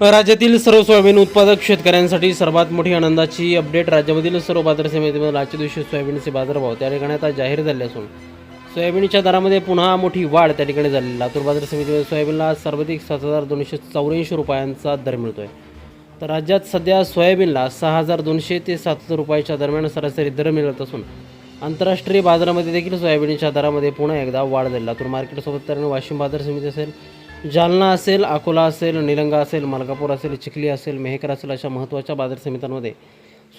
राज्यातील सर्व सोयाबीन उत्पादक शेतकऱ्यांसाठी सर्वात मोठी आनंदाची अपडेट. राज्यामधील सर्व बाजार समितीमध्ये आजच्या दिवशी सोयाबीनचे बाजारभाव त्या ठिकाणी आता जाहीर झाले असून सोयाबीनच्या दरामध्ये पुन्हा मोठी वाढ त्या ठिकाणी झाली. लातूर बाजार समितीमध्ये सोयाबीनला आज सर्वाधिक 7,284 रुपयांचा दर मिळतोय. तर राज्यात सध्या सोयाबीनला 6,200 ते 7,000 रुपयाच्या दरम्यान सरासरी दर मिळत असून आंतरराष्ट्रीय बाजारामध्ये देखील सोयाबीनच्या दरामध्ये पुन्हा एकदा वाढ झाली. लातूर मार्केटसोबत तर वाशिम बाजार समिती असेल, जालना असेल, अकोला असेल, निलंगा असेल, मलकापूर असेल, चिखली असेल, मेहकर असेल अशा महत्त्वाच्या बाजार समित्यांमध्ये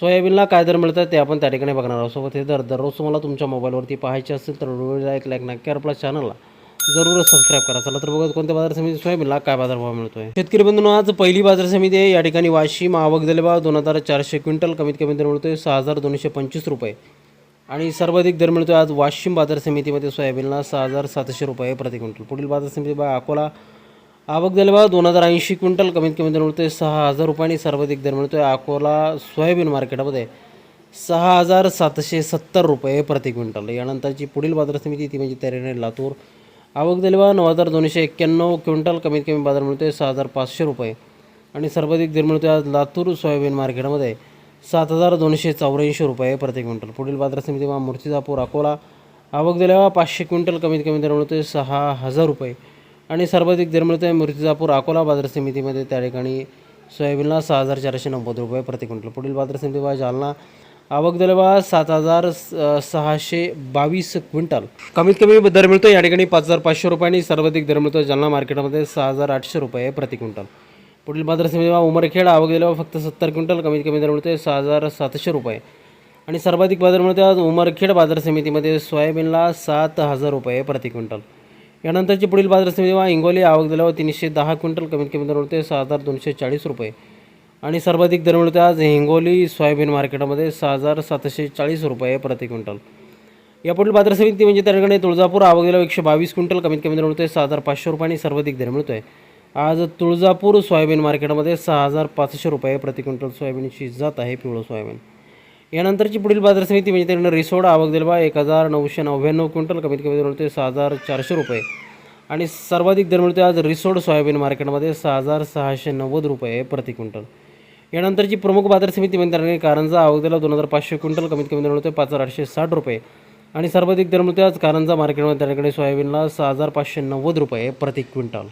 सोयाबीनला काय दर मिळतात ते आपण त्या ठिकाणी बघणार आहोत. सोबत हे दर दररोज तुम्हाला तुमच्या मोबाईलवरती पाहायचे असेल तर व्हिडिओला एक लाईक नक्की, आपल्या चॅनलला जरूर सबस्क्राईब करा. चला तर बघत कोणत्या बाजार समिती सोयाबीनला काय बाजारभाव मिळतोय. शेतकरी बंधूंनो, आज पहिली बाजार समिती आहे. या ठिकाणी वाशिम आवक झाले भाव 2,400 क्विंटल, कमीत कमी दर मिळतोय 6,225 रुपये आणि सर्वाधिक दर मिळतोय आज वाशिम बाजार समितीमध्ये सोयाबीनला 6,700 रुपये प्रति क्विंटल. पुढील बाजार समिती बघा अकोला आवक झाले भाव 2,080 क्विंटल, कमीत कमी दर मिळतोय 6,000 रुपये आणि सर्वाधिक दर मिळतोय अकोला सोयाबीन मार्केटमध्ये 6,770 रुपये प्रति क्विंटल. यानंतरची पुढील बाजार समिती ती म्हणजे तऱ्हेने लातूर आवक झाले भाव 9,291 क्विंटल, कमीत कमी बाजार मिळतोय 6,500 रुपये आणि सर्वाधिक दर मिळतोय आज लातूर सोयाबीन मार्केटमध्ये 7,284 रुपये प्रति क्विंटल. पुढील बाजार समिती मूर्तिजापूर अकोला आवक झाले भाव 500 क्विंटल, कमीत कमी दर मिळतोय 6,000 रुपये आणि सर्वाधिक दर मिळतोय मूर्तिजापूर अकोला बाजार समितीमध्ये त्या ठिकाणी सोयाबीनला 6,490 रुपये प्रति क्विंटल. पुढील बाजार समिती जालना आवक झाले भाव 7,622 क्विंटल, कमीत कमी दर मिळतो या ठिकाणी 5,500 रुपये आणि सर्वाधिक दर मिळतो जालना मार्केटमध्ये 6,800 रुपये प्रति क्विंटल. पुढील बाजार समिती उमरखेड आवक झाले भाव फक्त 70 क्विंटल, कमीत कमी दर मिळतोय 6,700 रुपये आणि सर्वाधिक बाजार मिळतो आज उमरखेड बाजार समितीमध्ये सोयाबीनला 7,000 रुपये प्रति क्विंटल. यानंतरची पुढील बाजार समिती हिंगोली आवक झाल्यावर 310 क्विंटल, कमीत कमी दर मिळते 6,240 रुपये आणि सर्वाधिक दर मिळते आज हिंगोली सोयाबीन मार्केटमध्ये 6,740 रुपये प्रति क्विंटल. या पुढील बाजार समिती म्हणजे त्या ठिकाणी तुळजापूर आवक झाल्यावर 122 क्विंटल, कमीत कमी दर मिळते 6,500 रुपये आणि सर्वाधिक दर मिळतोय आज तुळजापूर सोयाबीन मार्केटमध्ये 6,500 रुपये प्रति क्विंटल. सोयाबीनची जात आहे पिवळं सोयाबीन. यानंतरची पुढील बाजार समिती म्हणजे त्यानं रिसोड आवक दिली बा 1,999 क्विंटल, कमीत कमी दर मिळते 6,400 रुपये आणि सर्वाधिक दर मिळते आज रिसोड सोयाबीन मार्केटमध्ये 6,690 रुपये प्रति क्विंटल. यानंतरची प्रमुख बाजार समिती म्हणजे त्याने कारंजा आवक दिला 2,500 क्विंटल, कमीत कमी दर मिळते 5,860 रुपये आणि सर्वाधिक दर मिळते आज कारंजा मार्केटमध्ये त्या ठिकाणी सोयाबीनला 6,590 रुपये प्रति क्विंटल.